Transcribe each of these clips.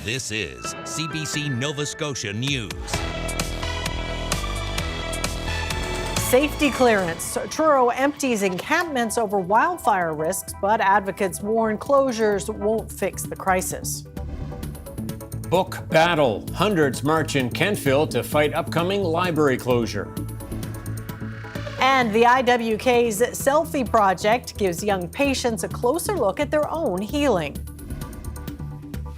This is CBC Nova Scotia News. Safety clearance. Truro empties encampments over wildfire risks, but advocates warn closures won't fix the crisis. Book battle. Hundreds march in Kentville to fight upcoming library closure. And the IWK's Selfie Project gives young patients a closer look at their own healing.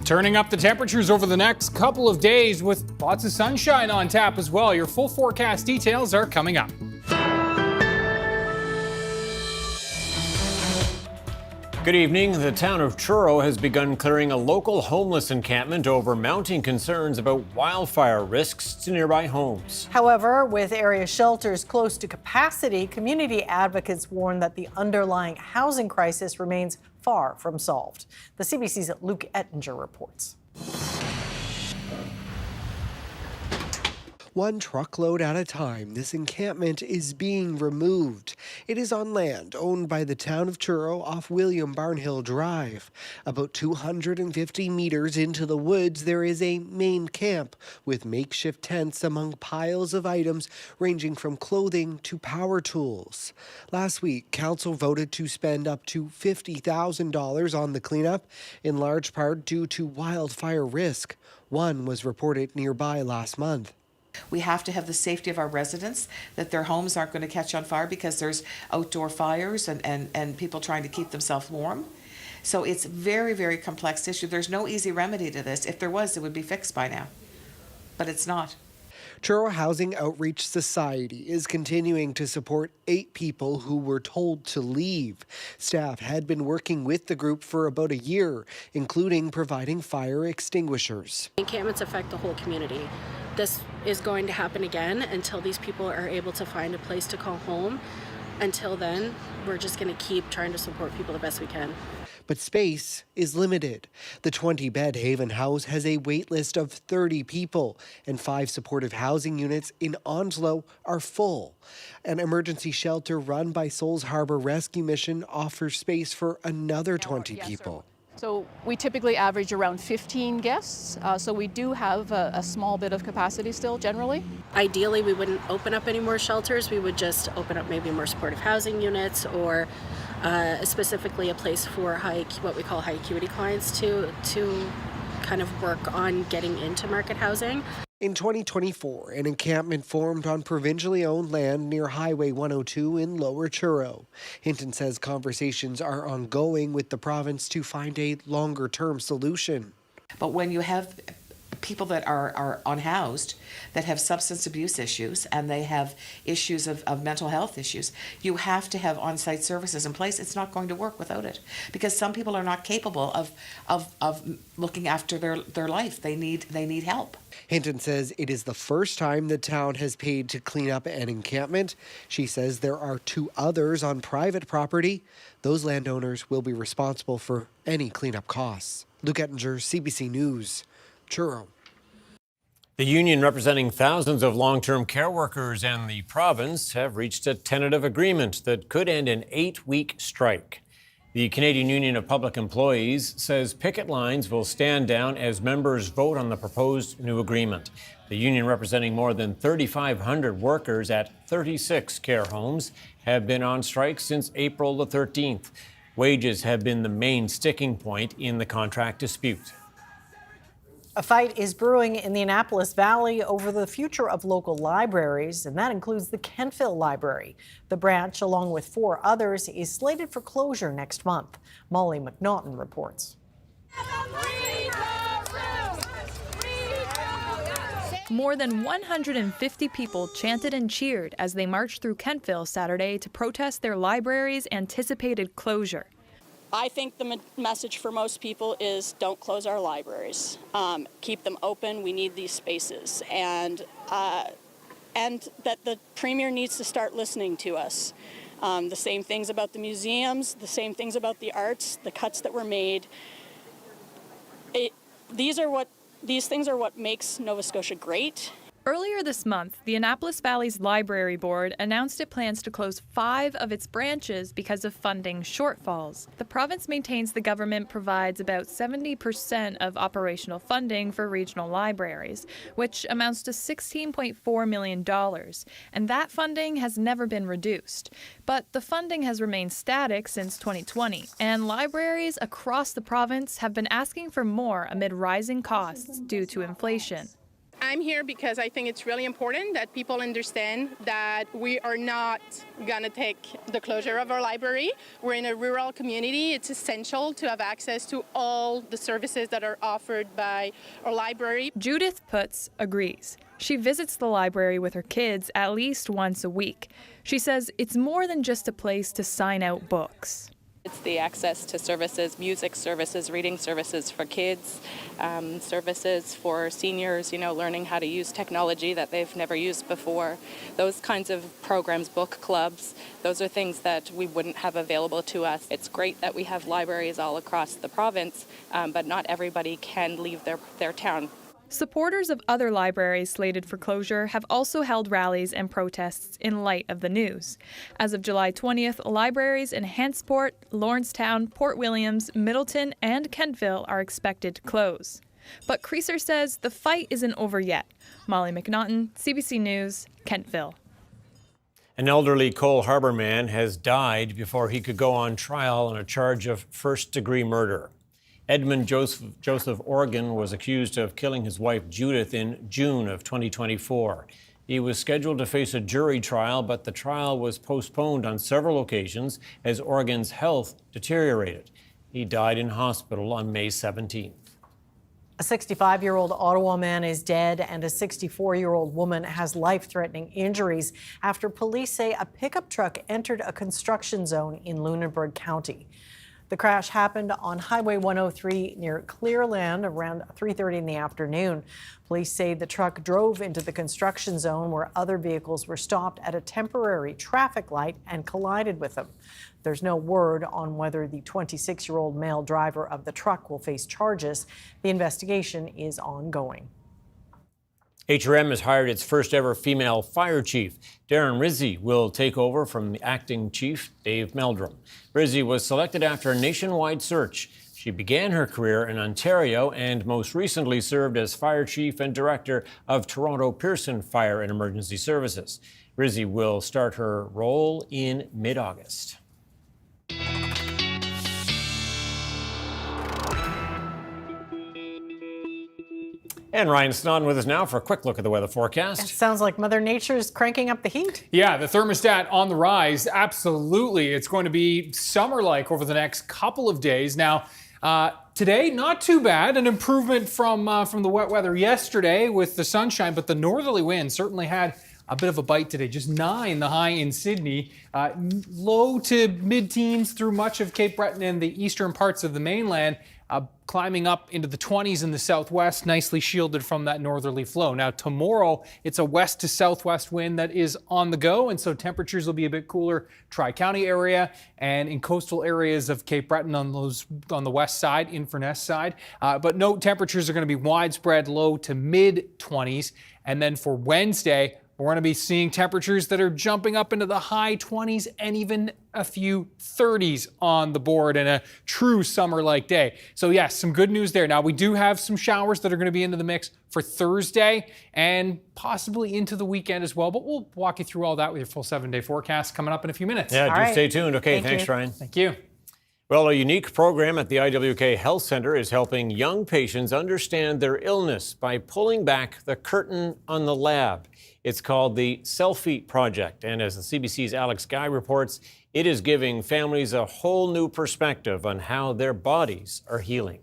Turning up the temperatures over the next couple of days with lots of sunshine on tap as well. Your full forecast details are coming up. Good evening. The town of Truro has begun clearing a local homeless encampment over mounting concerns about wildfire risks to nearby homes. However, with area shelters close to capacity, community advocates warn that the underlying housing crisis remains far from solved. The CBC's Luke Ettinger reports. One truckload at a time, this encampment is being removed. It is on land owned by the town of Truro off William Barnhill Drive. About 250 meters into the woods, there is a main camp with makeshift tents among piles of items ranging from clothing to power tools. Last week, council voted to spend up to $50,000 on the cleanup, in large part due to wildfire risk. One was reported nearby last month. We have to have the safety of our residents, that their homes aren't going to catch on fire because there's outdoor fires and people trying to keep themselves warm. So it's a very, very complex issue. There's no easy remedy to this. If there was, it would be fixed by now. But it's not. Truro Housing Outreach Society is continuing to support 8 people who were told to leave. Staff had been working with the group for about a year, including providing fire extinguishers. Encampments affect the whole community. This is going to happen again until these people are able to find a place to call home. Until then, we're just going to keep trying to support people the best we can. But space is limited. The 20-bed Haven House has a wait list of 30 people, and 5 supportive housing units in Onslow are full. An emergency shelter run by Souls Harbor Rescue Mission offers space for another 20 people. So we typically average around 15 guests, so we do have a small bit of capacity still generally. Ideally, we wouldn't open up any more shelters. We would just open up maybe more supportive housing units or specifically a place for what we call high acuity clients to kind of work on getting into market housing. In 2024, an encampment formed on provincially owned land near Highway 102 in Lower Truro. Hinton says conversations are ongoing with the province to find a longer-term solution. But when you have people that are unhoused, that have substance abuse issues, and they have issues of mental health issues, you have to have on-site services in place. It's not going to work without it, because some people are not capable of looking after their life. They need help. Hinton says it is the first time the town has paid to clean up an encampment. She says there are 2 others on private property. Those landowners will be responsible for any cleanup costs. Luke Ettinger, CBC News, Truro. The union representing thousands of long-term care workers and the province have reached a tentative agreement that could end an 8-week strike. The Canadian Union of Public Employees says picket lines will stand down as members vote on the proposed new agreement. The union, representing more than 3,500 workers at 36 care homes, have been on strike since April the 13th. Wages have been the main sticking point in the contract dispute. A fight is brewing in the Annapolis Valley over the future of local libraries, and that includes the Kentville Library. The branch, along with 4 others, is slated for closure next month. Molly McNaughton reports. More than 150 people chanted and cheered as they marched through Kentville Saturday to protest their library's anticipated closure. I think the message for most people is don't close our libraries. Keep them open. We need these spaces. And that the Premier needs to start listening to us. The same things about the museums, the same things about the arts, the cuts that were made. These things are what makes Nova Scotia great. Earlier this month, the Annapolis Valley's Library Board announced it plans to close 5 of its branches because of funding shortfalls. The province maintains the government provides about 70% of operational funding for regional libraries, which amounts to $16.4 million, and that funding has never been reduced. But the funding has remained static since 2020, and libraries across the province have been asking for more amid rising costs due to inflation. I'm here because I think it's really important that people understand that we are not going to take the closure of our library. We're in a rural community. It's essential to have access to all the services that are offered by our library. Judith Putz agrees. She visits the library with her kids at least once a week. She says it's more than just a place to sign out books. It's the access to services, music services, reading services for kids, services for seniors, learning how to use technology that they've never used before. Those kinds of programs, book clubs, those are things that we wouldn't have available to us. It's great that we have libraries all across the province, but not everybody can leave their town. Supporters of other libraries slated for closure have also held rallies and protests in light of the news. As of July 20th, libraries in Hantsport, Lawrencetown, Port Williams, Middleton, and Kentville are expected to close. But Creaser says the fight isn't over yet. Molly McNaughton, CBC News, Kentville. An elderly Cole Harbour man has died before he could go on trial on a charge of first-degree murder. Edmund Joseph Organ was accused of killing his wife Judith in June of 2024. He was scheduled to face a jury trial, but the trial was postponed on several occasions as Organ's health deteriorated. He died in hospital on May 17th. A 65-year-old Ottawa man is dead and a 64-year-old woman has life-threatening injuries after police say a pickup truck entered a construction zone in Lunenburg County. The crash happened on Highway 103 near Clearland around 3:30 in the afternoon. Police say the truck drove into the construction zone where other vehicles were stopped at a temporary traffic light and collided with them. There's no word on whether the 26-year-old male driver of the truck will face charges. The investigation is ongoing. HRM has hired its first ever female fire chief. Darren Rizzi will take over from the acting chief, Dave Meldrum. Rizzi was selected after a nationwide search. She began her career in Ontario and most recently served as fire chief and director of Toronto Pearson Fire and Emergency Services. Rizzi will start her role in mid-August. And Ryan Snoddon with us now for a quick look at the weather forecast. It sounds like Mother Nature is cranking up the heat. Yeah, the thermostat on the rise. Absolutely. It's going to be summer-like over the next couple of days. Now, today, not too bad. An improvement from the wet weather yesterday with the sunshine, but the northerly wind certainly had a bit of a bite today. Just 9 the high in Sydney. Low to mid-teens through much of Cape Breton and the eastern parts of the mainland. Climbing up into the 20s in the southwest, nicely shielded from that northerly flow. Now tomorrow, it's a west to southwest wind that is on the go, and so temperatures will be a bit cooler Tri-County area and in coastal areas of Cape Breton on the west side, Inverness side. But note temperatures are going to be widespread low to mid-20s, and then for Wednesday, we're going to be seeing temperatures that are jumping up into the high 20s and even a few 30s on the board in a true summer-like day. So yes, some good news there. Now we do have some showers that are going to be into the mix for Thursday and possibly into the weekend as well, but we'll walk you through all that with your full 7-day forecast coming up in a few minutes. Yeah, stay tuned. Okay, thanks, Ryan. Thank you. Well, a unique program at the IWK Health Centre is helping young patients understand their illness by pulling back the curtain on the lab. It's called the Selfie Project, and as the CBC's Alex Guy reports, it is giving families a whole new perspective on how their bodies are healing.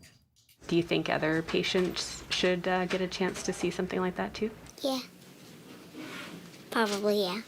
Do you think other patients should get a chance to see something like that too? Yeah. Probably, yeah.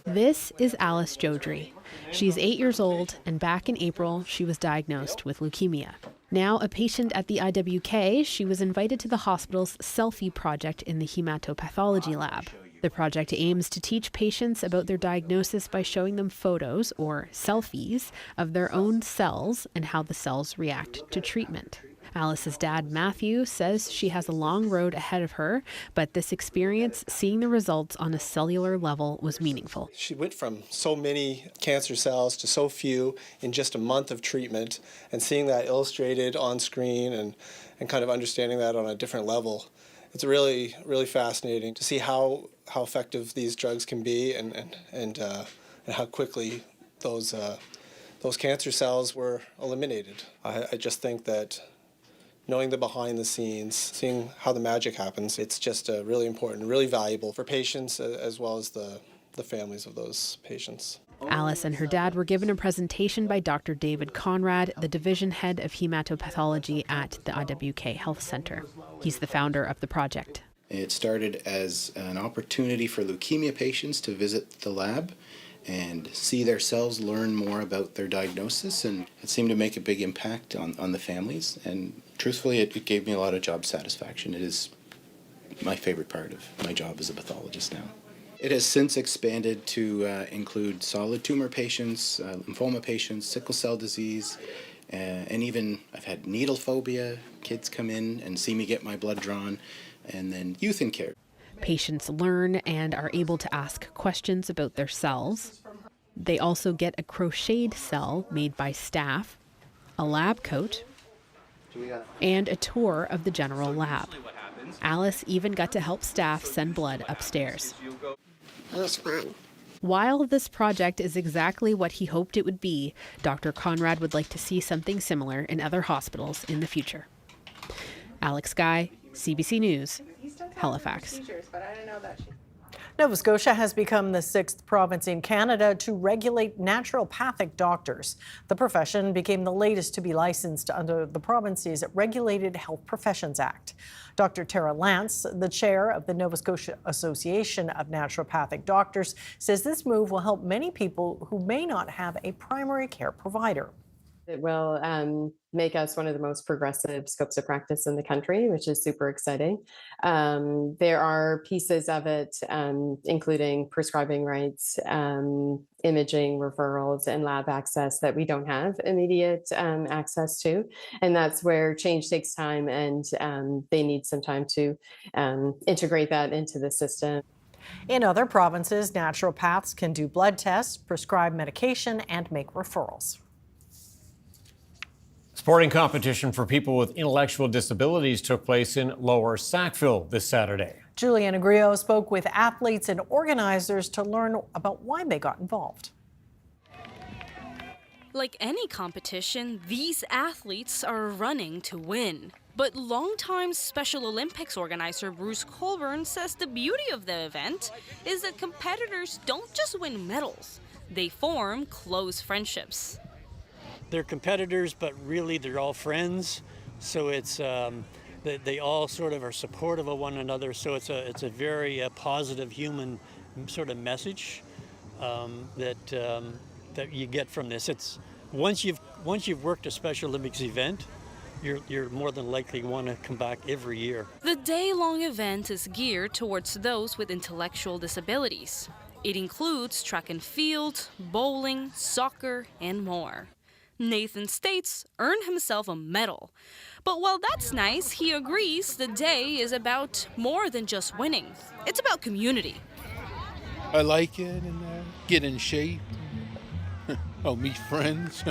This is Alice Jodry. She's 8 years old, and back in April, she was diagnosed with leukemia. Now a patient at the IWK, she was invited to the hospital's Selfie Project in the hematopathology lab. The project aims to teach patients about their diagnosis by showing them photos, or selfies, of their own cells and how the cells react to treatment. Alice's dad, Matthew, says she has a long road ahead of her, but this experience, seeing the results on a cellular level, was meaningful. She went from so many cancer cells to so few in just a month of treatment, and seeing that illustrated on screen and kind of understanding that on a different level. It's really, really fascinating to see how effective these drugs can be and how quickly those cancer cells were eliminated. I just think that knowing the behind the scenes, seeing how the magic happens, it's just really important, really valuable for patients as well as the families of those patients. Alice and her dad were given a presentation by Dr. David Conrad, the division head of hematopathology at the IWK Health Centre. He's the founder of the project. It started as an opportunity for leukemia patients to visit the lab and see their cells, learn more about their diagnosis, and it seemed to make a big impact on the families. And truthfully, it gave me a lot of job satisfaction. It is my favorite part of my job as a pathologist now. It has since expanded to include solid tumor patients, lymphoma patients, sickle cell disease, and even I've had needle phobia. Kids come in and see me get my blood drawn, and then youth in care. Patients learn and are able to ask questions about their cells. They also get a crocheted cell made by staff, a lab coat, and a tour of the general lab. Alice even got to help staff send blood upstairs. It was fun. While this project is exactly what he hoped it would be, Dr. Conrad would like to see something similar in other hospitals in the future. Alex Guy, CBC News, Halifax. Nova Scotia has become the 6th province in Canada to regulate naturopathic doctors. The profession became the latest to be licensed under the province's Regulated Health Professions Act. Dr. Tara Lance, the chair of the Nova Scotia Association of Naturopathic Doctors, says this move will help many people who may not have a primary care provider. It will make us one of the most progressive scopes of practice in the country, which is super exciting. There are pieces of it, including prescribing rights, imaging, referrals, and lab access that we don't have immediate access to. And that's where change takes time, and they need some time to integrate that into the system. In other provinces, naturopaths can do blood tests, prescribe medication, and make referrals. Sporting competition for people with intellectual disabilities took place in Lower Sackville this Saturday. Juliana Griot spoke with athletes and organizers to learn about why they got involved. Like any competition, these athletes are running to win. But longtime Special Olympics organizer Bruce Colburn says the beauty of the event is that competitors don't just win medals, they form close friendships. They're competitors, but really they're all friends. So it's they all sort of are supportive of one another. So it's a very positive human sort of message that you get from this. It's once you've worked a Special Olympics event, you're more than likely want to come back every year. The day-long event is geared towards those with intellectual disabilities. It includes track and field, bowling, soccer, and more. Nathan States earned himself a medal. But while that's nice, he agrees the day is about more than just winning. It's about community. I like it and get in shape. I'll meet friends.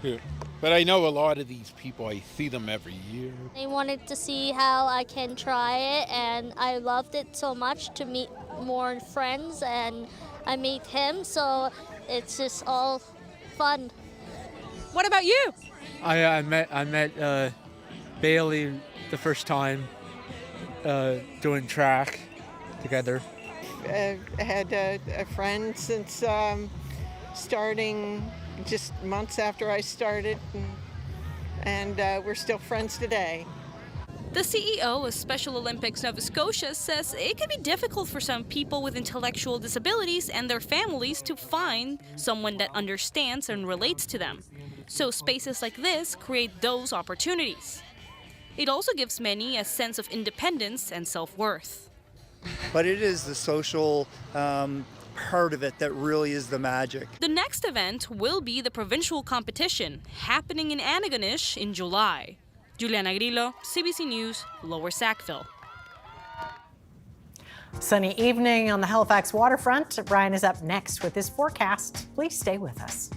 Yeah. But I know a lot of these people, I see them every year. I wanted to see how I can try it, and I loved it so much to meet more friends, and I meet him, so it's just all fun. What about you? I met Bailey the first time doing track together. I had a friend since starting just months after I started, and we're still friends today. The CEO of Special Olympics Nova Scotia says it can be difficult for some people with intellectual disabilities and their families to find someone that understands and relates to them. So spaces like this create those opportunities. It also gives many a sense of independence and self-worth. But it is the social part of it that really is the magic. The next event will be the provincial competition happening in Antigonish in July. Juliana Grillo, CBC News, Lower Sackville. Sunny evening on the Halifax waterfront. Ryan is up next with his forecast. Please stay with us.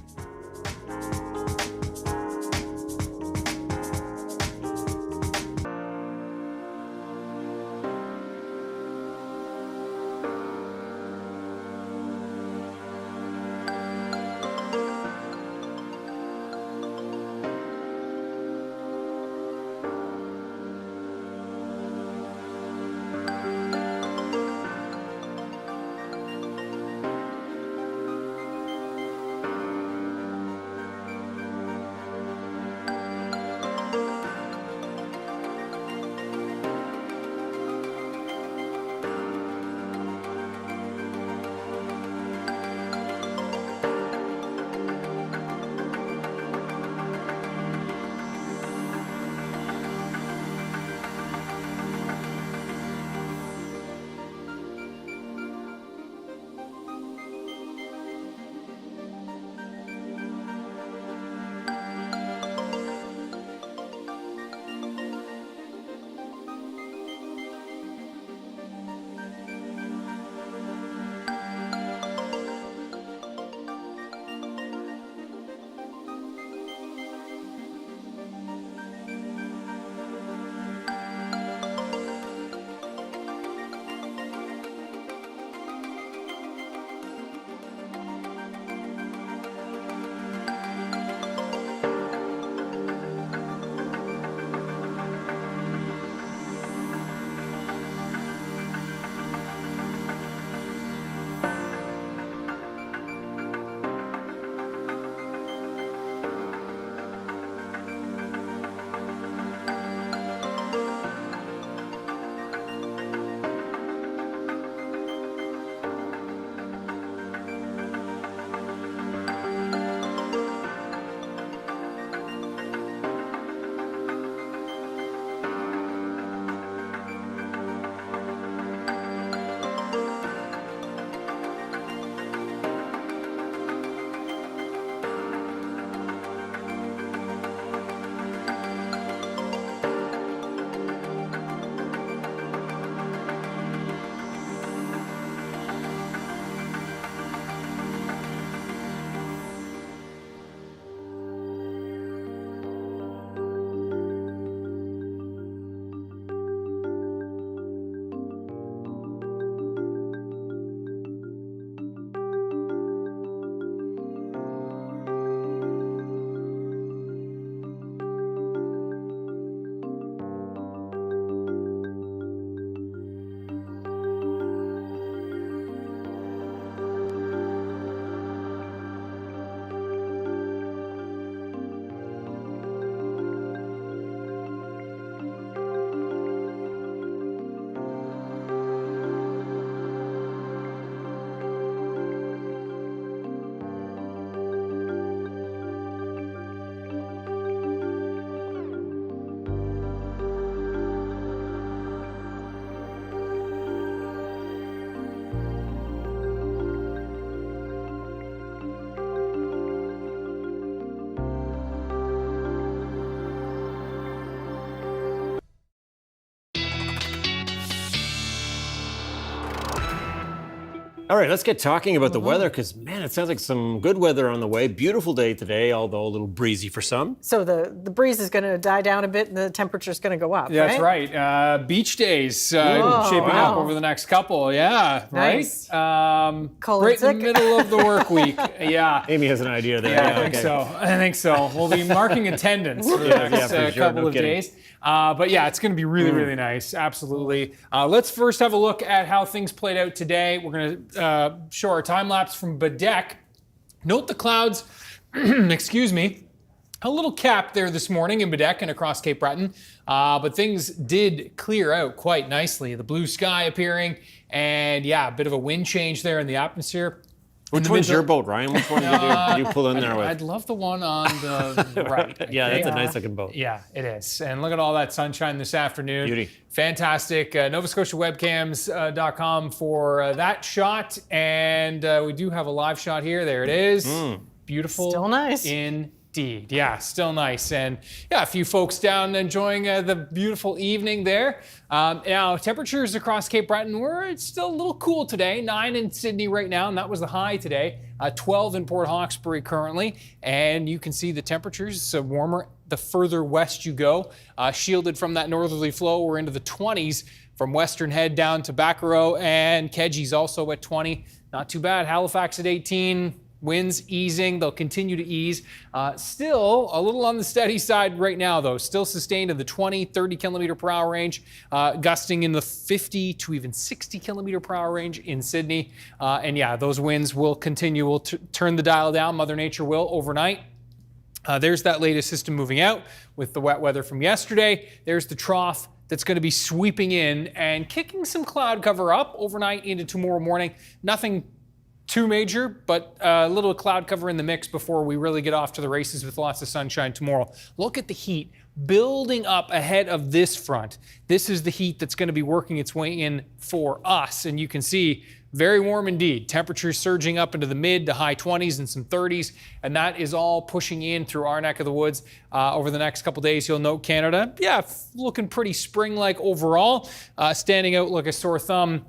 All right, let's get talking about the weather because, man, it sounds like some good weather on the way. Beautiful day today, although a little breezy for some. So the breeze is going to die down a bit and the temperature's going to go up, That's right. Beach days shaping up over the next couple. Yeah, nice. Right? Right in the middle of the work week. Yeah. Amy has an idea there. Yeah, I think so. We'll be marking attendance for the next couple of days. But yeah, it's going to be really, really nice. Absolutely. Let's first have a look at how things played out today. We're going to show our time lapse from Bedeck. Note the clouds, excuse me, a little cap there this morning in Bedeck and across Cape Breton. But things did clear out quite nicely. The blue sky appearing and yeah, a bit of a wind change there in the atmosphere. Which one's your boat, Ryan? Which one did you pull in there with? I'd love the one on the right. Yeah, that's a nice looking boat. Yeah, it is. And look at all that sunshine this afternoon. Beauty. Fantastic. NovaScotiaWebcams.com for that shot. And we do have a live shot here. There it is. Beautiful. Still nice. In Indeed. Yeah, still nice. And yeah, a few folks down enjoying the beautiful evening there. Now, temperatures across Cape Breton it's still a little cool today. 9 in Sydney right now, and that was the high today. 12 in Port Hawkesbury currently. And you can see the temperatures warmer the further west you go. Shielded from that northerly flow, we're into the 20s from Western Head down to Bacaro, and Kedgey's also at 20. Not too bad. Halifax at 18. Winds easing, they'll continue to ease. Still a little on the steady side right now, though. Still sustained in the 20, 30 kilometer per hour range, gusting in the 50 to even 60 kilometer per hour range in Sydney. And yeah, those winds will continue. We'll turn the dial down. Mother Nature will overnight. There's that latest system moving out with the wet weather from yesterday. There's the trough that's going to be sweeping in and kicking some cloud cover up overnight into tomorrow morning. Nothing too major, but a little cloud cover in the mix before we really get off to the races with lots of sunshine tomorrow. Look at the heat building up ahead of this front. This is the heat that's going to be working its way in for us. And you can see very warm indeed. Temperatures surging up into the mid to high 20s and some 30s. And that is all pushing in through our neck of the woods over the next couple days. You'll note Canada, looking pretty spring-like overall. Standing out like a sore thumb,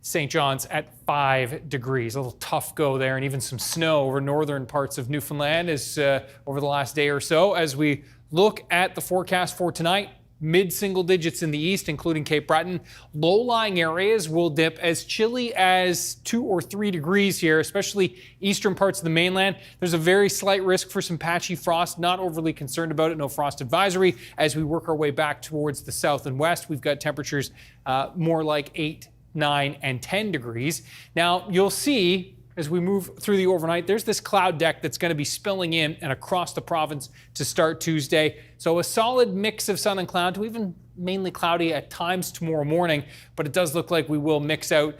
St. John's at 5 degrees. A little tough go there, and even some snow over northern parts of Newfoundland is over the last day or so. As we look at the forecast for tonight, mid-single digits in the east, including Cape Breton. Low-lying areas will dip as chilly as 2 or 3 degrees here, especially eastern parts of the mainland. There's a very slight risk for some patchy frost. Not overly concerned about it. No frost advisory. As we work our way back towards the south and west, we've got temperatures more like 8, 9, and 10 degrees. Now, you'll see as we move through the overnight, there's this cloud deck that's going to be spilling in and across the province to start Tuesday. So a solid mix of sun and cloud to even mainly cloudy at times tomorrow morning, but it does look like we will mix out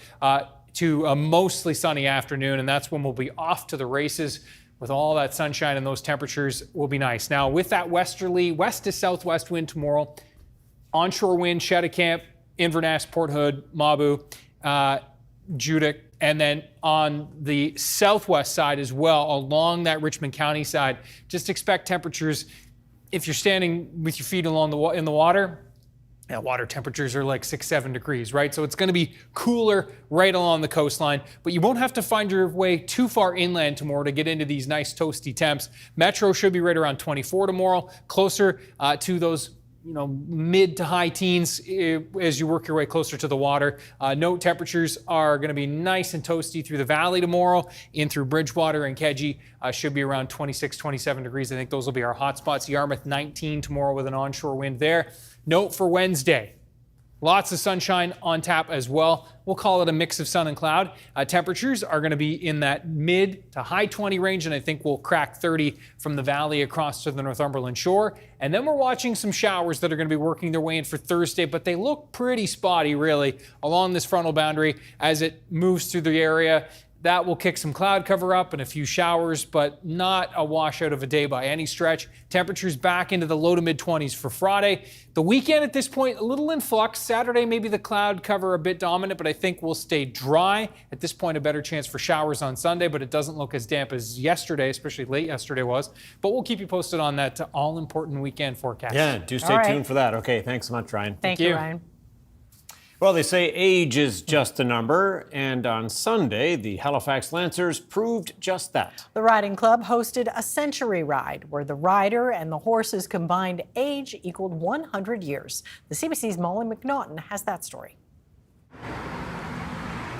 to a mostly sunny afternoon, and that's when we'll be off to the races. With all that sunshine and those temperatures will be nice. Now, with that westerly west to southwest wind tomorrow, onshore wind, Cheticamp, Inverness, Port Hood, Mabu, Judic, and then on the southwest side as well, along that Richmond County side, just expect temperatures, if you're standing with your feet along in the water, water temperatures are like 6, 7 degrees, right? So it's going to be cooler right along the coastline, but you won't have to find your way too far inland tomorrow to get into these nice toasty temps. Metro should be right around 24 tomorrow, closer to those mid to high teens as you work your way closer to the water. Note temperatures are going to be nice and toasty through the valley tomorrow, in through Bridgewater and Kedgey. Should be around 26, 27 degrees. I think those will be our hot spots. Yarmouth 19 tomorrow with an onshore wind there. Note for Wednesday, lots of sunshine on tap as well. We'll call it a mix of sun and cloud. Temperatures are going to be in that mid to high 20 range, and I think we'll crack 30 from the valley across to the Northumberland shore. And then we're watching some showers that are going to be working their way in for Thursday, but they look pretty spotty, really, along this frontal boundary as it moves through the area. That will kick some cloud cover up and a few showers, but not a washout of a day by any stretch. Temperatures back into the low to mid 20s for Friday. The weekend at this point, a little in flux. Saturday, maybe the cloud cover a bit dominant, but I think we'll stay dry. At this point, a better chance for showers on Sunday, but it doesn't look as damp as yesterday, especially late yesterday was. But we'll keep you posted on that all-important weekend forecast. Yeah, do stay tuned for that. Okay, thanks so much, Ryan. Thank you, Ryan. Well, they say age is just a number, and on Sunday, the Halifax Lancers proved just that. The riding club hosted a century ride where the rider and the horse's combined age equaled 100 years. The CBC's Molly McNaughton has that story.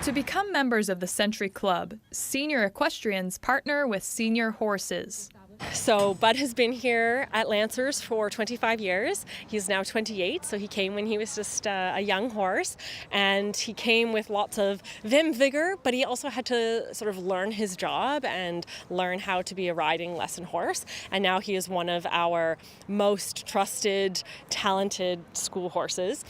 To become members of the Century Club, senior equestrians partner with senior horses. So Bud has been here at Lancers for 25 years. He's now 28, so he came when he was just a young horse, and he came with lots of vim, vigor, but he also had to sort of learn his job and learn how to be a riding lesson horse, and now he is one of our most trusted, talented school horses,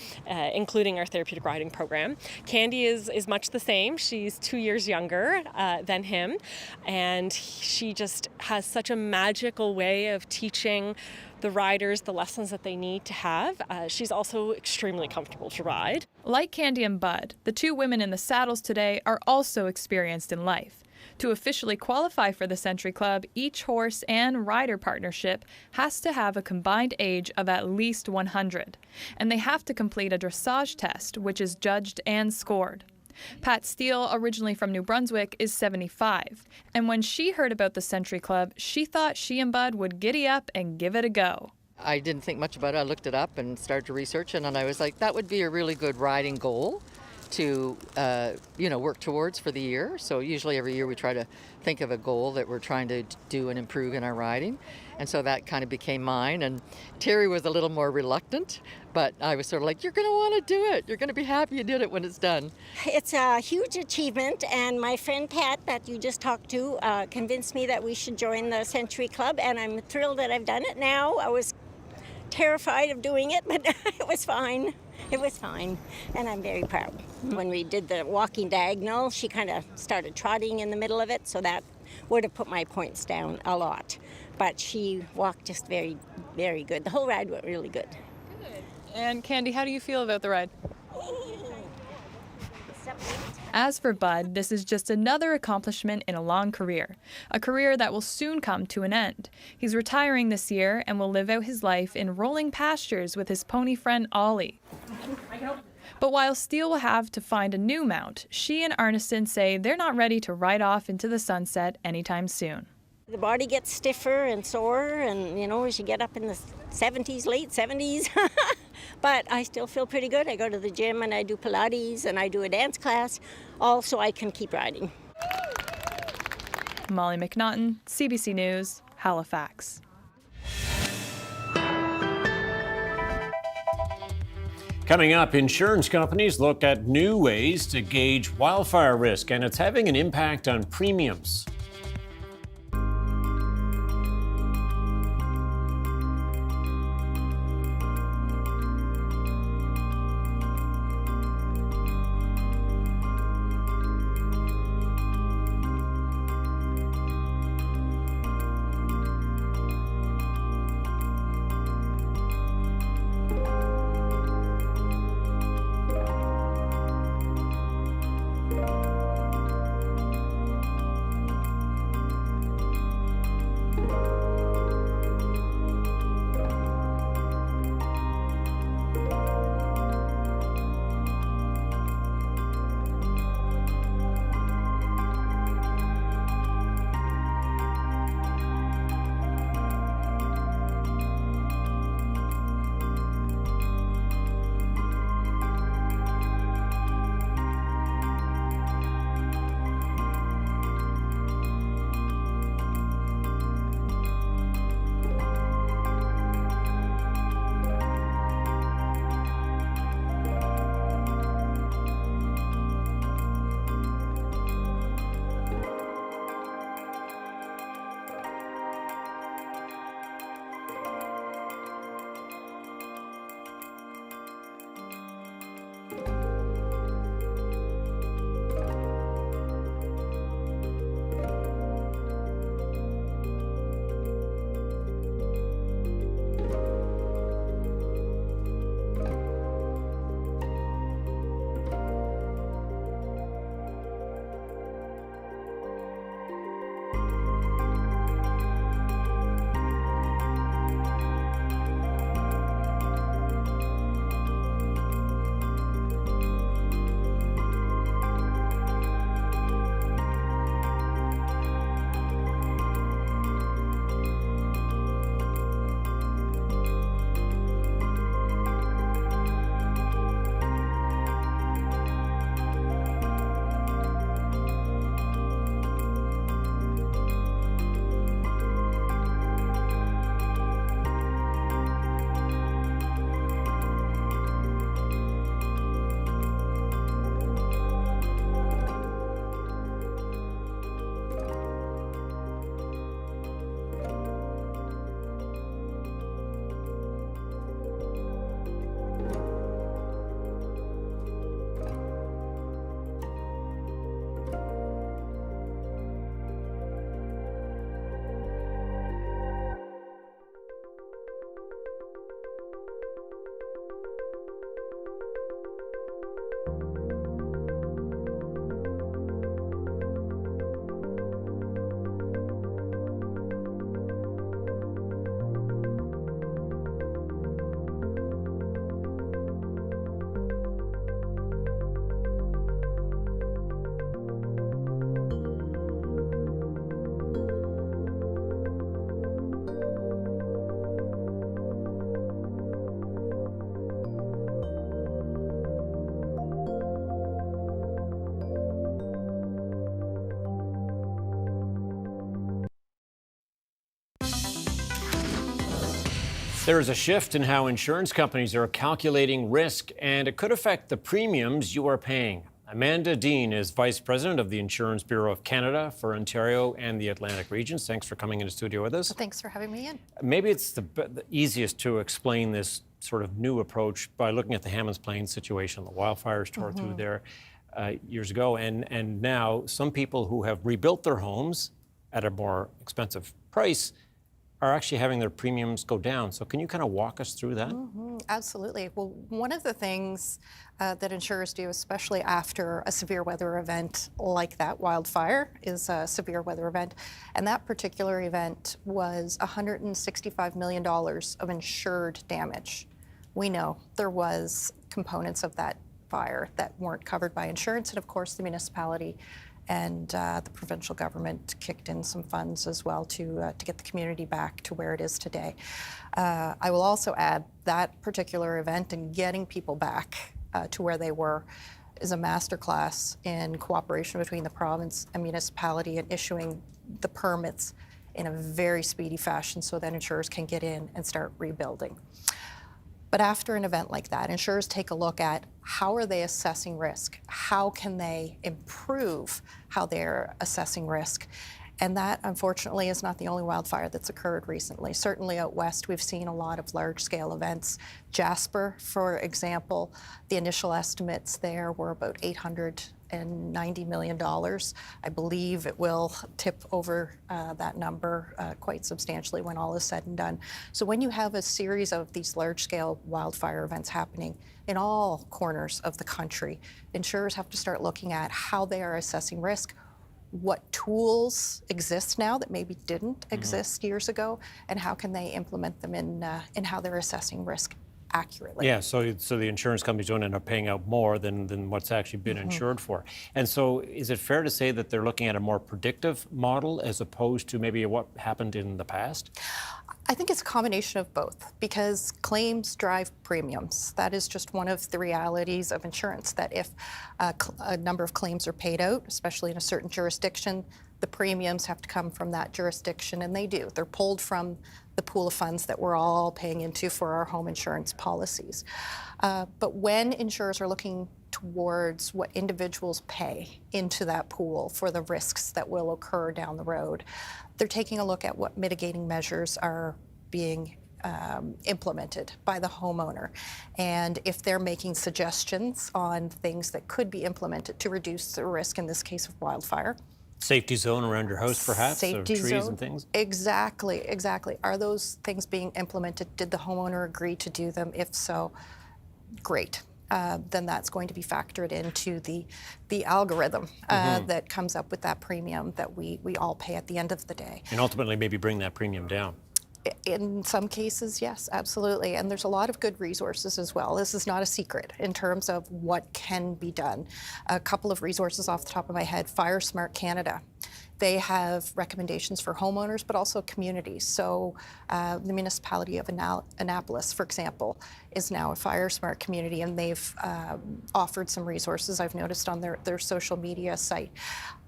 including our therapeutic riding program. Candy is much the same. She's 2 years younger than him, and she just has such a magical way of teaching the riders the lessons that they need to have. She's also extremely comfortable to ride. Like Candy and Bud, the two women in the saddles today are also experienced in life. To officially qualify for the Century Club, each horse and rider partnership has to have a combined age of at least 100, and they have to complete a dressage test, which is judged and scored. Pat Steele, originally from New Brunswick, is 75, and when she heard about the Century Club, she thought she and Bud would giddy up and give it a go. I didn't think much about it. I looked it up and started to research it, and I was like, that would be a really good riding goal to work towards for the year. So usually every year we try to think of a goal that we're trying to do and improve in our riding. And so that kind of became mine. And Terry was a little more reluctant, but I was sort of like, you're going to want to do it. You're going to be happy you did it when it's done. It's a huge achievement, and my friend Pat that you just talked to convinced me that we should join the Century Club, and I'm thrilled that I've done it now. I was terrified of doing it, but it was fine. It was fine, and I'm very proud. When we did the walking diagonal, she kind of started trotting in the middle of it, so that would have put my points down a lot. But she walked just very, very good. The whole ride went really good. Good. And Candy, how do you feel about the ride? As for Bud, this is just another accomplishment in a long career, a career that will soon come to an end. He's retiring this year and will live out his life in rolling pastures with his pony friend Ollie. But while Steele will have to find a new mount, she and Arneson say they're not ready to ride off into the sunset anytime soon. The body gets stiffer and sore, and as you get up in the 70s, late 70s. But I still feel pretty good. I go to the gym and I do Pilates and I do a dance class, all so I can keep riding. Molly McNaughton, CBC News, Halifax. Coming up, insurance companies look at new ways to gauge wildfire risk, and it's having an impact on premiums. There is a shift in how insurance companies are calculating risk, and it could affect the premiums you are paying. Amanda Dean is Vice President of the Insurance Bureau of Canada for Ontario and the Atlantic regions. Thanks for coming into studio with us. Thanks for having me in. Maybe it's the easiest to explain this sort of new approach by looking at the Hammonds Plains situation. The wildfires tore through there years ago, and now some people who have rebuilt their homes at a more expensive price are actually having their premiums go down. So can you kind of walk us through that? Absolutely. Well, one of the things that insurers do, especially after a severe weather event like that wildfire, is a severe weather event. And that particular event was $165 million of insured damage. We know there was components of that fire that weren't covered by insurance, and of course the municipality and the provincial government kicked in some funds as well to get the community back to where it is today. I will also add that particular event and getting people back to where they were is a masterclass in cooperation between the province and municipality and issuing the permits in a very speedy fashion so that insurers can get in and start rebuilding. But after an event like that, insurers take a look at how are they assessing risk? How can they improve how they're assessing risk? And that, unfortunately, is not the only wildfire that's occurred recently. Certainly out west, we've seen a lot of large-scale events. Jasper, for example, the initial estimates there were about $890 million. I believe it will tip over that number quite substantially when all is said and done. So when you have a series of these large-scale wildfire events happening in all corners of the country, insurers have to start looking at how they are assessing risk, what tools exist now that maybe didn't exist years ago, and how can they implement them in how they're assessing risk accurately. Yeah, so the insurance companies don't end up paying out more than what's actually been insured for. And so is it fair to say that they're looking at a more predictive model as opposed to maybe what happened in the past? I think it's a combination of both because claims drive premiums. That is just one of the realities of insurance, that if a number of claims are paid out, especially in a certain jurisdiction, the premiums have to come from that jurisdiction, and they do. They're pulled from the pool of funds that we're all paying into for our home insurance policies. But when insurers are looking towards what individuals pay into that pool for the risks that will occur down the road, they're taking a look at what mitigating measures are being implemented by the homeowner. And if they're making suggestions on things that could be implemented to reduce the risk, in this case of wildfire. Safety zone around your house, perhaps, Safety or trees zone. and things? Exactly. Are those things being implemented? Did the homeowner agree to do them? If so, great. Then that's going to be factored into the algorithm that comes up with that premium that we all pay at the end of the day. And ultimately maybe bring that premium down. In some cases, yes, absolutely. And there's a lot of good resources as well. This is not a secret in terms of what can be done. A couple of resources off the top of my head, Fire Smart Canada. They have recommendations for homeowners, but also communities. So the municipality of Annapolis, for example, is now a Fire Smart community, and they've offered some resources I've noticed on their social media site.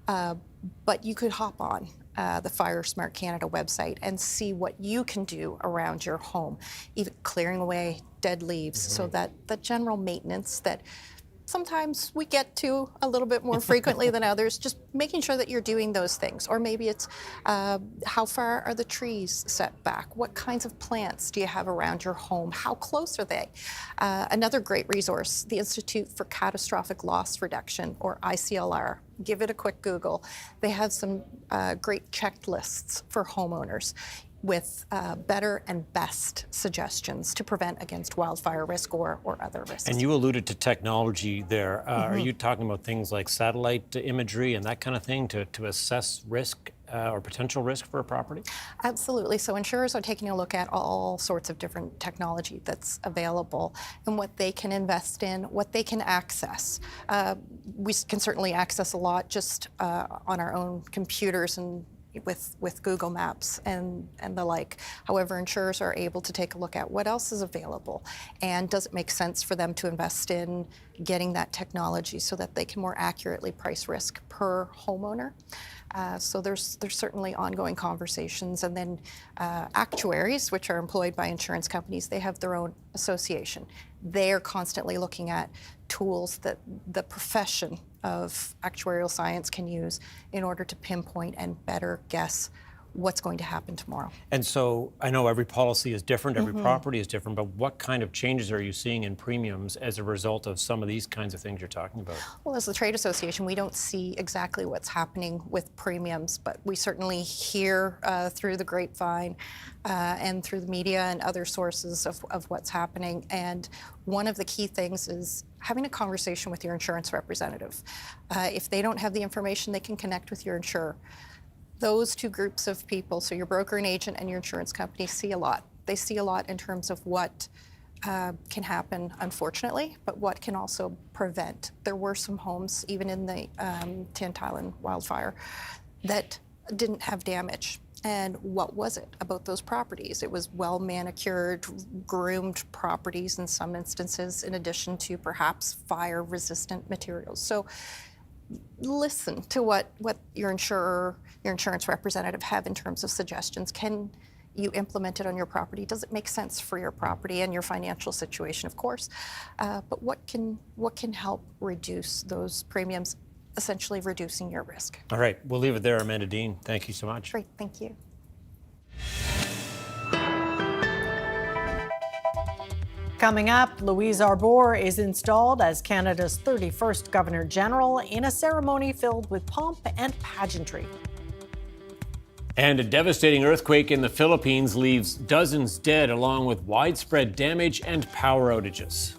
But you could hop on the Fire Smart Canada website and see what you can do around your home, even clearing away dead leaves, so that the general maintenance that sometimes we get to a little bit more frequently than others, just making sure that you're doing those things. Or maybe it's how far are the trees set back? What kinds of plants do you have around your home? How close are they? Another great resource, the Institute for Catastrophic Loss Reduction, or ICLR. Give it a quick Google. They have some great checklists for homeowners with better and best suggestions to prevent against wildfire risk or other risks. And you alluded to technology there. Are you talking about things like satellite imagery and that kind of thing to assess risk or potential risk for a property? Absolutely. So insurers are taking a look at all sorts of different technology that's available and what they can invest in, what they can access. We can certainly access a lot just on our own computers and with Google Maps and the like. However, insurers are able to take a look at what else is available and does it make sense for them to invest in getting that technology so that they can more accurately price risk per homeowner. So there's certainly ongoing conversations. And then actuaries, which are employed by insurance companies, they have their own association. They're constantly looking at tools that the profession of actuarial science can use in order to pinpoint and better guess what's going to happen tomorrow. And so I know every policy is different, every property is different, but what kind of changes are you seeing in premiums as a result of some of these kinds of things you're talking about? Well, as the trade association, we don't see exactly what's happening with premiums, but we certainly hear through the grapevine and through the media and other sources of what's happening. And one of the key things is having a conversation with your insurance representative. If they don't have the information, they can connect with your insurer. Those two groups of people, so your broker and agent and your insurance company, see a lot. They see a lot in terms of what can happen, unfortunately, but what can also prevent. There were some homes, even in the Tantallon wildfire, that didn't have damage. And what was it about those properties? It was well manicured, groomed properties in some instances, in addition to perhaps fire resistant materials. So listen to what your insurer, your insurance representative have in terms of suggestions. Can you implement it on your property? Does it make sense for your property and your financial situation, of course? But what can help reduce those premiums, essentially reducing your risk? All right, we'll leave it there, Amanda Dean. Thank you so much. Great, thank you. Coming up, Louise Arbour is installed as Canada's 31st Governor General in a ceremony filled with pomp and pageantry. And a devastating earthquake in the Philippines leaves dozens dead, along with widespread damage and power outages.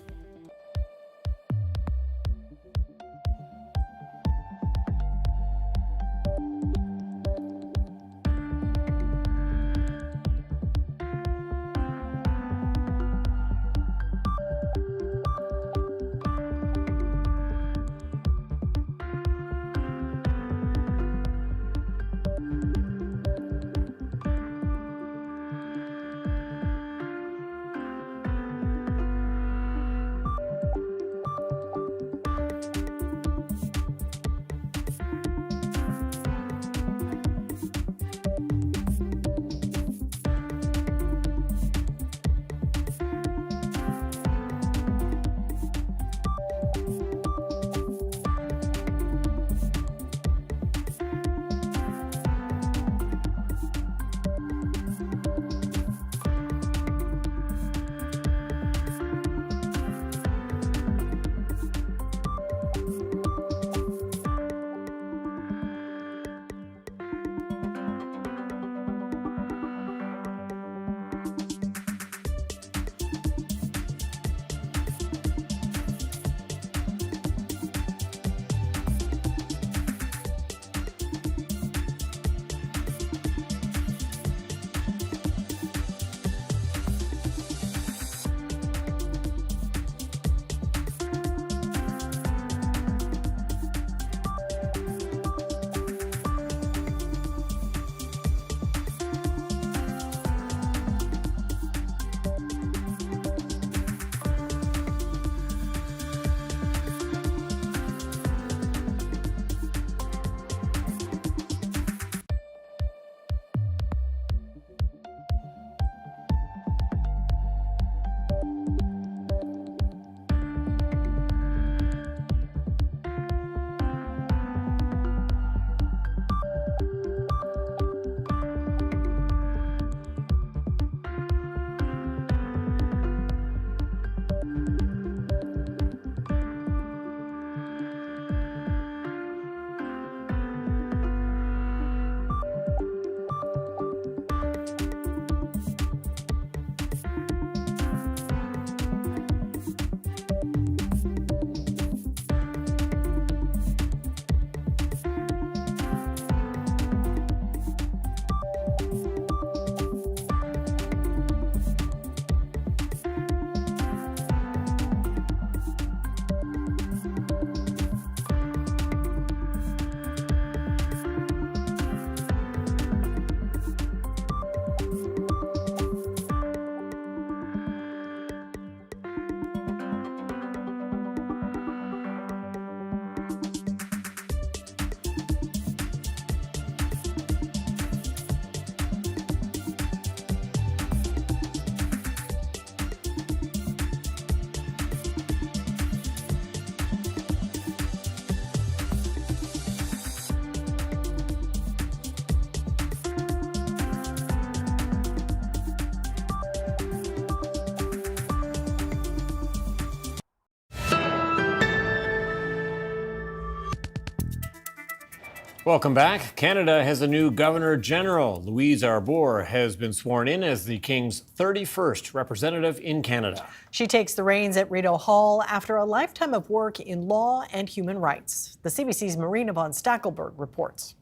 Welcome back. Canada has a new Governor General. Louise Arbour has been sworn in as the King's 31st representative in Canada. She takes the reins at Rideau Hall after a lifetime of work in law and human rights. The CBC's Marina von Stackelberg reports.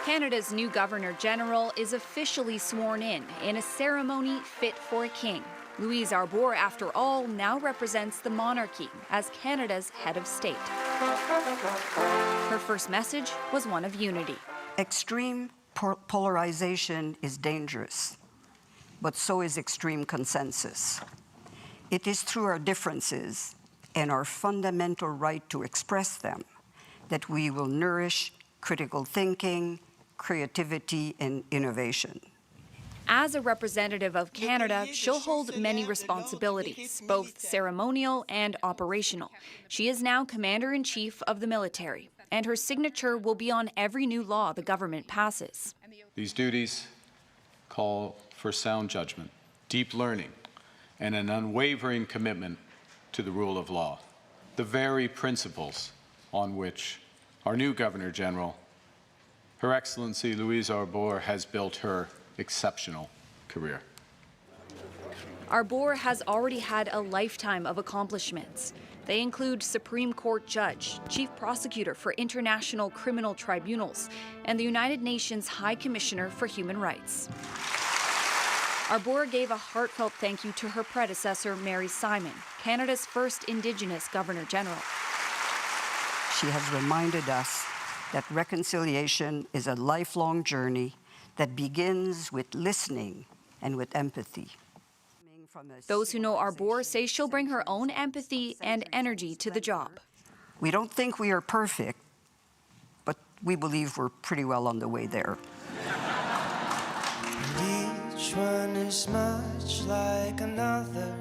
Canada's new Governor General is officially sworn in a ceremony fit for a king. Louise Arbour, after all, now represents the monarchy as Canada's head of state. Her first message was one of unity. Extreme polarization is dangerous, but so is extreme consensus. It is through our differences and our fundamental right to express them that we will nourish critical thinking, creativity, and innovation. As a representative of Canada, she'll hold many responsibilities, both ceremonial and operational. She is now Commander-in-Chief of the military, and her signature will be on every new law the government passes. These duties call for sound judgment, deep learning, and an unwavering commitment to the rule of law, the very principles on which our new Governor General, Her Excellency Louise Arbour, has built her exceptional career. Arbour has already had a lifetime of accomplishments. They include Supreme Court Judge, Chief Prosecutor for International Criminal Tribunals, and the United Nations High Commissioner for Human Rights. Arbour gave a heartfelt thank you to her predecessor, Mary Simon, Canada's first Indigenous Governor General. She has reminded us that reconciliation is a lifelong journey that begins with listening and with empathy. Those who know Arbour say she'll bring her own empathy and energy to the job. We don't think we are perfect, but we believe we're pretty well on the way there. Each one is much like another.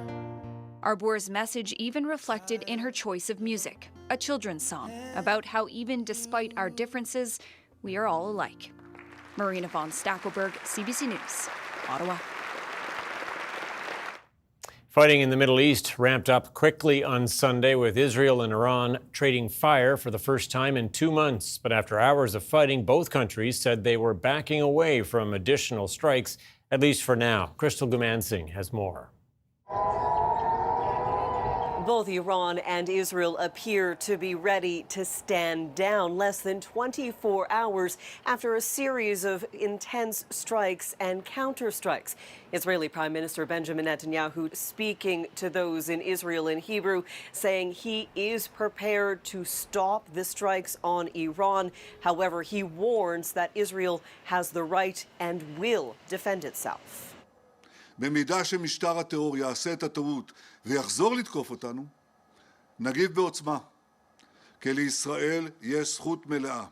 Arbour's message even reflected in her choice of music, a children's song about how even despite our differences, we are all alike. Marina von Stackelberg, CBC News, Ottawa. Fighting in the Middle East ramped up quickly on Sunday, with Israel and Iran trading fire for the first time in 2 months. But after hours of fighting, both countries said they were backing away from additional strikes, at least for now. Crystal Gumansing has more. Both Iran and Israel appear to be ready to stand down less than 24 hours after a series of intense strikes and counterstrikes. Israeli Prime Minister Benjamin Netanyahu speaking to those in Israel in Hebrew, saying he is prepared to stop the strikes on Iran. However, he warns that Israel has the right and will defend itself. במידה שמשטר הטרור יעשה את הטעות ויחזור לתקוף אותנו, נגיב בעוצמה. כי לישראל יש זכות מלאה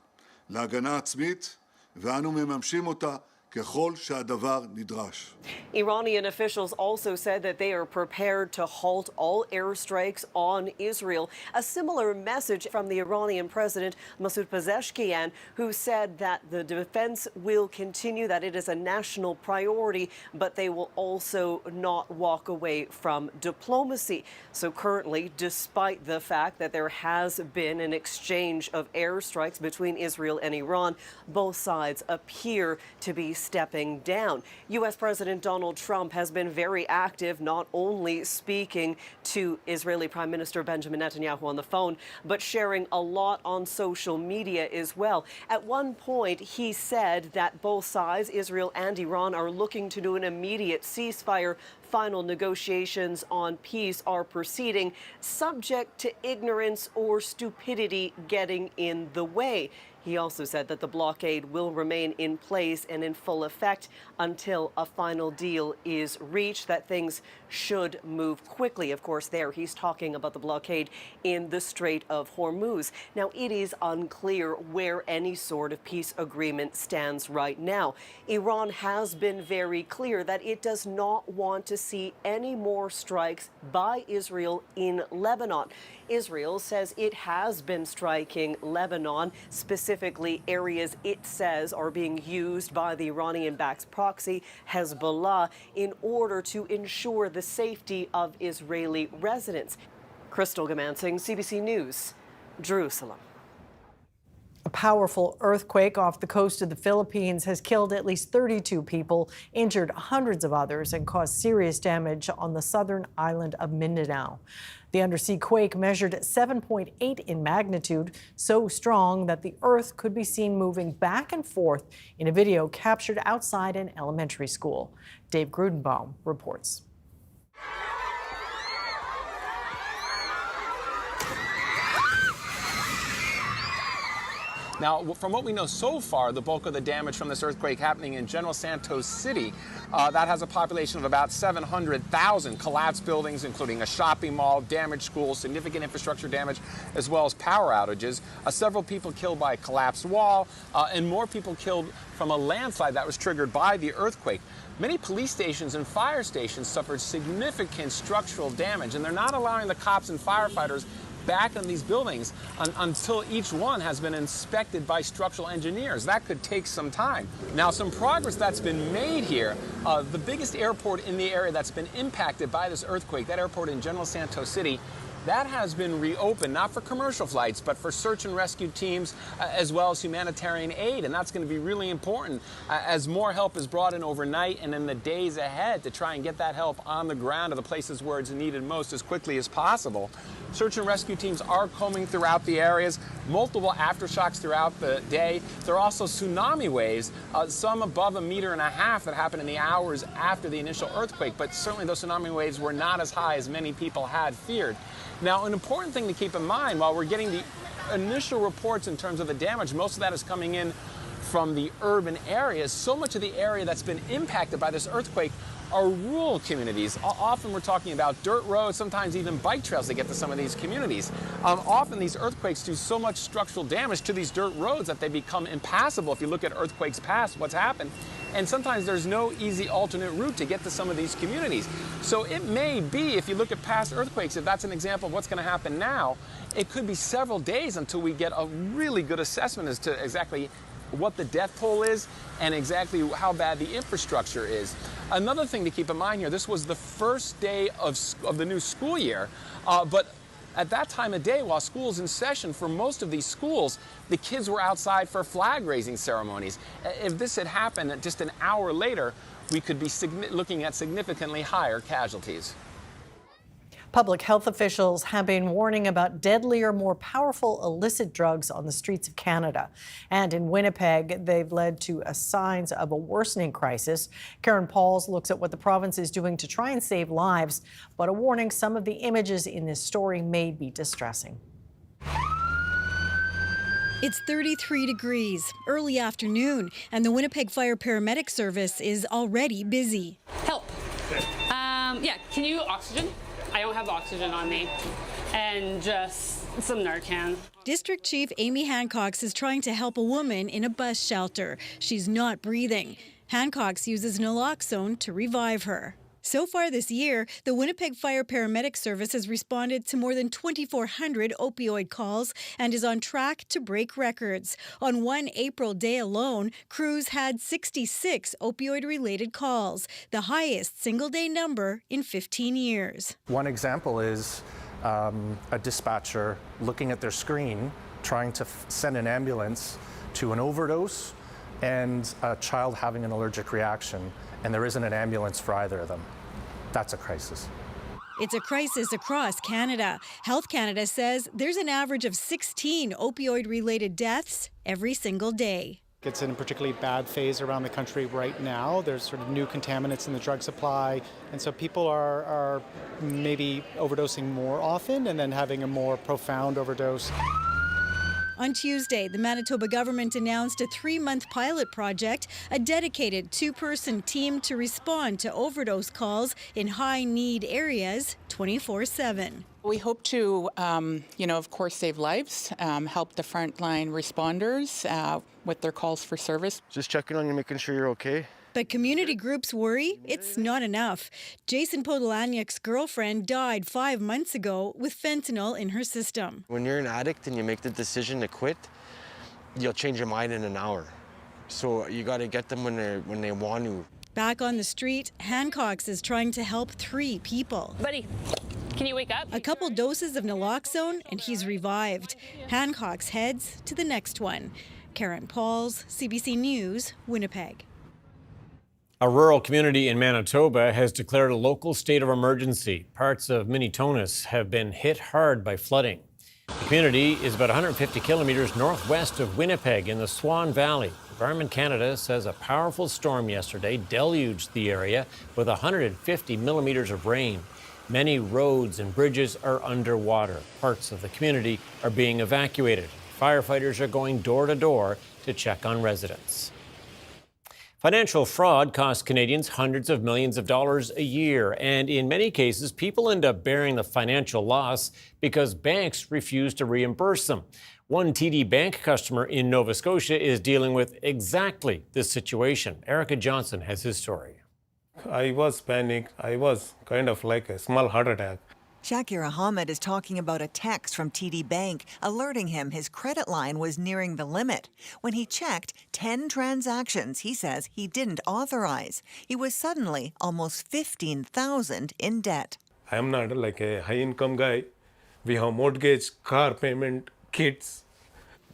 להגנה עצמית, ואנו מממשים אותה ככל שהדבר נדרש. Iranian officials also said that they are prepared to halt all airstrikes on Israel. A similar message from the Iranian president, Masoud Pezeshkian, who said that the defense will continue, that it is a national priority, but they will also not walk away from diplomacy. So currently, despite the fact that there has been an exchange of airstrikes between Israel and Iran, both sides appear to be stepping down. U.S. President Donald Trump has been very active, not only speaking to Israeli Prime Minister Benjamin Netanyahu on the phone, but sharing a lot on social media as well. At one point, he said that both sides, Israel and Iran, are looking to do an immediate ceasefire. Final negotiations on peace are proceeding, subject to ignorance or stupidity getting in the way. He also said that the blockade will remain in place and in full effect until a final deal is reached, that things should move quickly. Of course, there he's talking about the blockade in the Strait of Hormuz. Now, it is unclear where any sort of peace agreement stands right now. Iran has been very clear that it does not want to see any more strikes by Israel in Lebanon. Israel says it has been striking Lebanon, specifically areas it says are being used by the Iranian-backed proxy Hezbollah in order to ensure the safety of Israeli residents. Crystal Gumansing, CBC News, Jerusalem. A powerful earthquake off the coast of the Philippines has killed at least 32 people, injured hundreds of others, and caused serious damage on the southern island of Mindanao. The undersea quake measured 7.8 in magnitude, so strong that the earth could be seen moving back and forth in a video captured outside an elementary school. Dave Grudenbaum reports. Now, from what we know so far, the bulk of the damage from this earthquake happening in General Santos City, that has a population of about 700,000 collapsed buildings, including a shopping mall, damaged schools, significant infrastructure damage, as well as power outages. Several people killed by a collapsed wall, and more people killed from a landslide that was triggered by the earthquake. Many police stations and fire stations suffered significant structural damage, and they're not allowing the cops and firefighters back in these buildings until each one has been inspected by structural engineers. That could take some time. Now, some progress that's been made here. The biggest airport in the area that's been impacted by this earthquake, that airport in General Santos City, that has been reopened, not for commercial flights, but for search and rescue teams, as well as humanitarian aid. And that's going to be really important as more help is brought in overnight and in the days ahead to try and get that help on the ground to the places where it's needed most as quickly as possible. Search and rescue teams are combing throughout the areas, multiple aftershocks throughout the day. There are also tsunami waves, some above 1.5 meters that happened in the hours after the initial earthquake, but certainly those tsunami waves were not as high as many people had feared. Now, an important thing to keep in mind while we're getting the initial reports in terms of the damage, most of that is coming in from the urban areas. So much of the area that's been impacted by this earthquake are rural communities. Often we're talking about dirt roads, sometimes even bike trails to get to some of these communities. Often these earthquakes do so much structural damage to these dirt roads that they become impassable if you look at earthquakes past what's happened. And sometimes there's no easy alternate route to get to some of these communities. So it may be, if you look at past earthquakes, if that's an example of what's going to happen now, it could be several days until we get a really good assessment as to exactly what the death toll is and exactly how bad the infrastructure is. Another thing to keep in mind here, this was the first day of the new school year, but at that time of day, while school's in session, for most of these schools, the kids were outside for flag-raising ceremonies. If this had happened just an hour later, we could be looking at significantly higher casualties. Public health officials have been warning about deadlier, more powerful illicit drugs on the streets of Canada. And in Winnipeg, they've led to signs of a worsening crisis. Karen Pauls looks at what the province is doing to try and save lives, but a warning some of the images in this story may be distressing. It's 33 degrees, early afternoon, and the Winnipeg Fire Paramedic Service is already busy. Help. Yeah, can you oxygen? I don't have oxygen on me, and just some Narcan. District Chief Amy Hancox is trying to help a woman in a bus shelter. She's not breathing. Hancox uses naloxone to revive her. So far this year, the Winnipeg Fire Paramedic Service has responded to more than 2,400 opioid calls and is on track to break records. On one April day alone, crews had 66 opioid-related calls, the highest single-day number in 15 years. One example is a dispatcher looking at their screen, trying to send an ambulance to an overdose and a child having an allergic reaction, and there isn't an ambulance for either of them. That's a crisis. It's a crisis across Canada. Health Canada says there's an average of 16 opioid-related deaths every single day. It's in a particularly bad phase around the country right now. There's sort of new contaminants in the drug supply, and so people are maybe overdosing more often and then having a more profound overdose. On Tuesday, the Manitoba government announced a 3-month pilot project, a dedicated 2-person team to respond to overdose calls in high-need areas 24/7. We hope to, of course, save lives, help the frontline responders with their calls for service. Just checking on you, making sure you're okay. But community groups worry it's not enough. Jason Podolaniak's girlfriend died 5 months ago with fentanyl in her system. When you're an addict and you make the decision to quit, you'll change your mind in an hour. So you got to get them when they want to. Back on the street, Hancox is trying to help 3 people. Buddy, Can you wake up? A couple doses of naloxone and he's revived. Hancock's heads to the next one. Karen Pauls, CBC News, Winnipeg. A rural community in Manitoba has declared a local state of emergency. Parts of Minitonas have been hit hard by flooding. The community is about 150 kilometers northwest of Winnipeg in the Swan Valley. Environment Canada says a powerful storm yesterday deluged the area with 150 millimeters of rain. Many roads and bridges are underwater. Parts of the community are being evacuated. Firefighters are going door to door to check on residents. Financial fraud costs Canadians hundreds of millions of dollars a year, and in many cases, people end up bearing the financial loss because banks refuse to reimburse them. One TD Bank customer in Nova Scotia is dealing with exactly this situation. Erica Johnson has his story. I was panicked. I was kind of like a small heart attack. Shakir Ahmed is talking about a text from TD Bank alerting him his credit line was nearing the limit. When he checked 10 transactions he says he didn't authorize, he was suddenly almost $15,000 in debt. I am not like a high-income guy. We have mortgage, car payment, kids.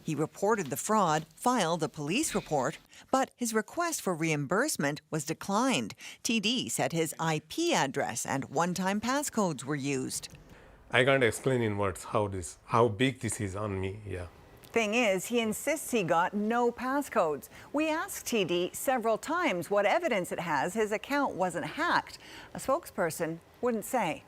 He reported the fraud, filed a police report, but his request for reimbursement was declined. TD said his IP address and one-time passcodes were used. I can't explain in words how big this is on me, yeah. Thing is, he insists he got no passcodes. We asked TD several times what evidence it has his account wasn't hacked. A spokesperson wouldn't say.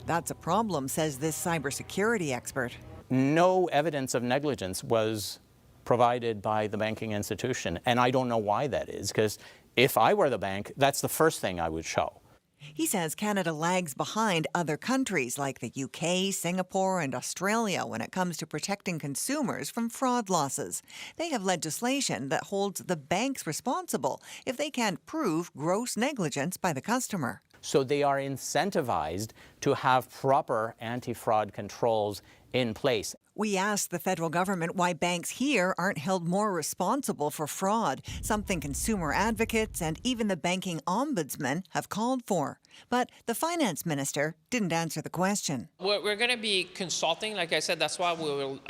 That's a problem, says this cybersecurity expert. No evidence of negligence was provided by the banking institution, and I don't know why that is, because if I were the bank, that's the first thing I would show. He says Canada lags behind other countries like the UK, Singapore, and Australia when it comes to protecting consumers from fraud losses. They have legislation that holds the banks responsible if they can't prove gross negligence by the customer. So they are incentivized to have proper anti-fraud controls in place. We asked the federal government why banks here aren't held more responsible for fraud, something consumer advocates and even the banking ombudsman have called for. But the finance minister didn't answer the question. We're going to be consulting. Like I said, that's why we will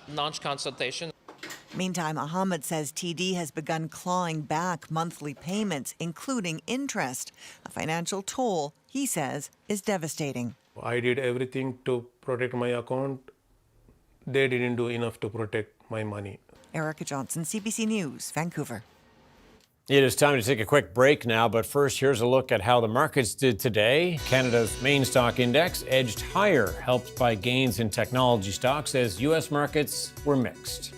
launch consultation. Meantime, Ahmed says TD has begun clawing back monthly payments, including interest, a financial toll he says is devastating. I did everything to protect my account. They didn't do enough to protect my money. Erica Johnson, CBC News, Vancouver. It is time to take a quick break now, but first, here's a look at how the markets did today. Canada's main stock index edged higher, helped by gains in technology stocks as U.S. markets were mixed.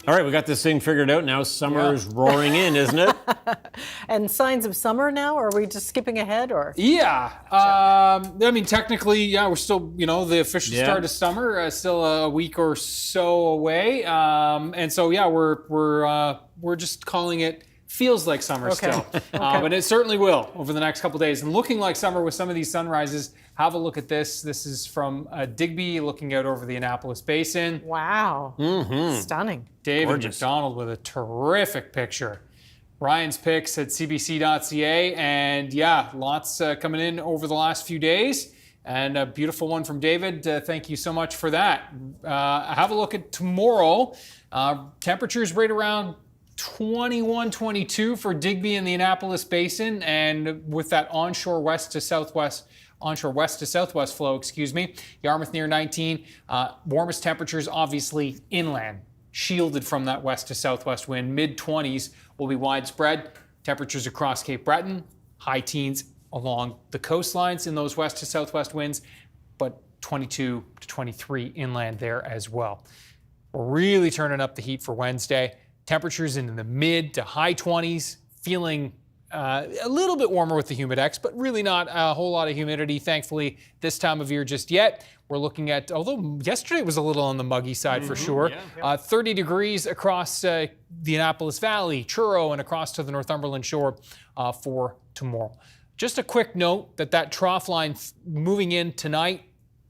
All right, we got this thing figured out. Now summer's roaring in, isn't it? And signs of summer now? Or are we just skipping ahead? Or Yeah. I mean, technically, yeah, we're still, the official start of summer, still a week or so away. And so, yeah, we're just calling it feels like summer still. But it certainly will over the next couple days. And looking like summer with some of these sunrises. Have a look at this. This is from Digby looking out over the Annapolis Basin. Wow. Stunning. David McDonald with a terrific picture. Ryan's picks at cbc.ca. And yeah, lots coming in over the last few days. And a beautiful one from David. Thank you so much for that. Have a look at tomorrow. Temperatures right around 21, 22 for Digby in the Annapolis Basin. And with that onshore west to southwest flow, Yarmouth near 19. Warmest temperatures, obviously, inland, shielded from that west to southwest wind. Mid-20s will be widespread. Temperatures across Cape Breton, high teens along the coastlines in those west to southwest winds, but 22 to 23 inland there as well. We're really turning up the heat for Wednesday. Temperatures in the mid to high 20s, feeling a little bit warmer with the humidex, but really not a whole lot of humidity, thankfully, this time of year just yet. We're looking at, although yesterday was a little on the muggy side for sure, 30 degrees across the Annapolis Valley, Truro, and across to the Northumberland shore for tomorrow. Just a quick note that trough line moving in tonight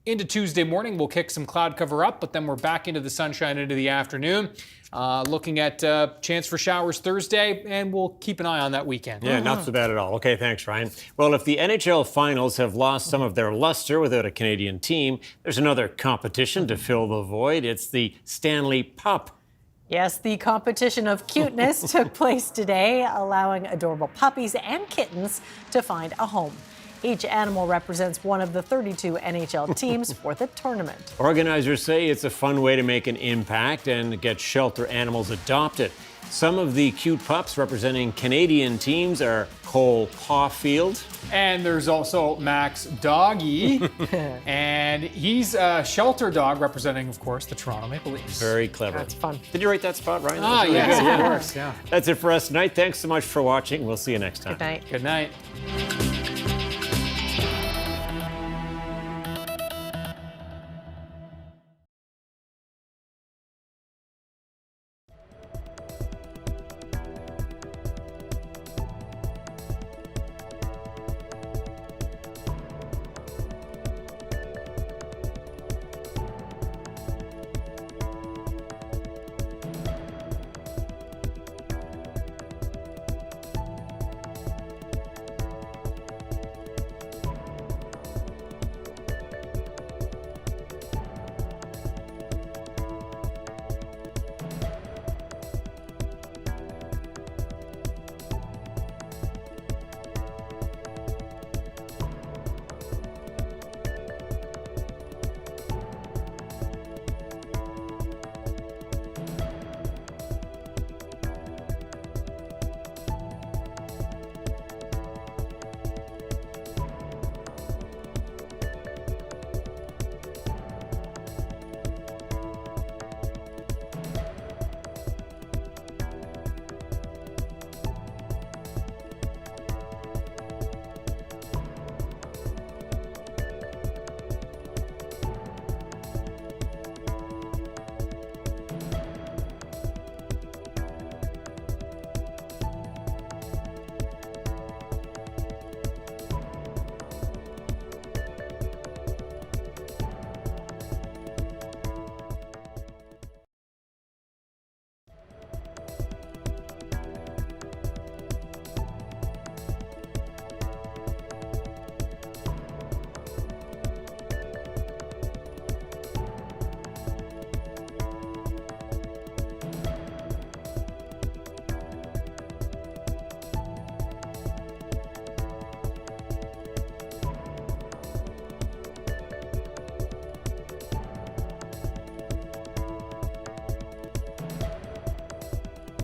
into Tuesday morning, we'll kick some cloud cover up, but then we're back into the sunshine into the afternoon. Looking at chance for showers Thursday, and we'll keep an eye on that weekend. Yeah, not so bad at all. Okay, thanks, Ryan. Well, if the NHL finals have lost some of their luster without a Canadian team, there's another competition to fill the void. It's the Stanley Pup. Yes, the competition of cuteness took place today, allowing adorable puppies and kittens to find a home. Each animal represents one of the 32 NHL teams for the tournament. Organizers say it's a fun way to make an impact and get shelter animals adopted. Some of the cute pups representing Canadian teams are Cole Caulfield. And there's also Max Doggy. And he's a shelter dog representing, of course, the Toronto Maple Leafs. Very clever. That's fun. Did you write that spot, Ryan? Yes, of course. Yeah. That's it for us tonight. Thanks so much for watching. We'll see you next time. Good night. Good night.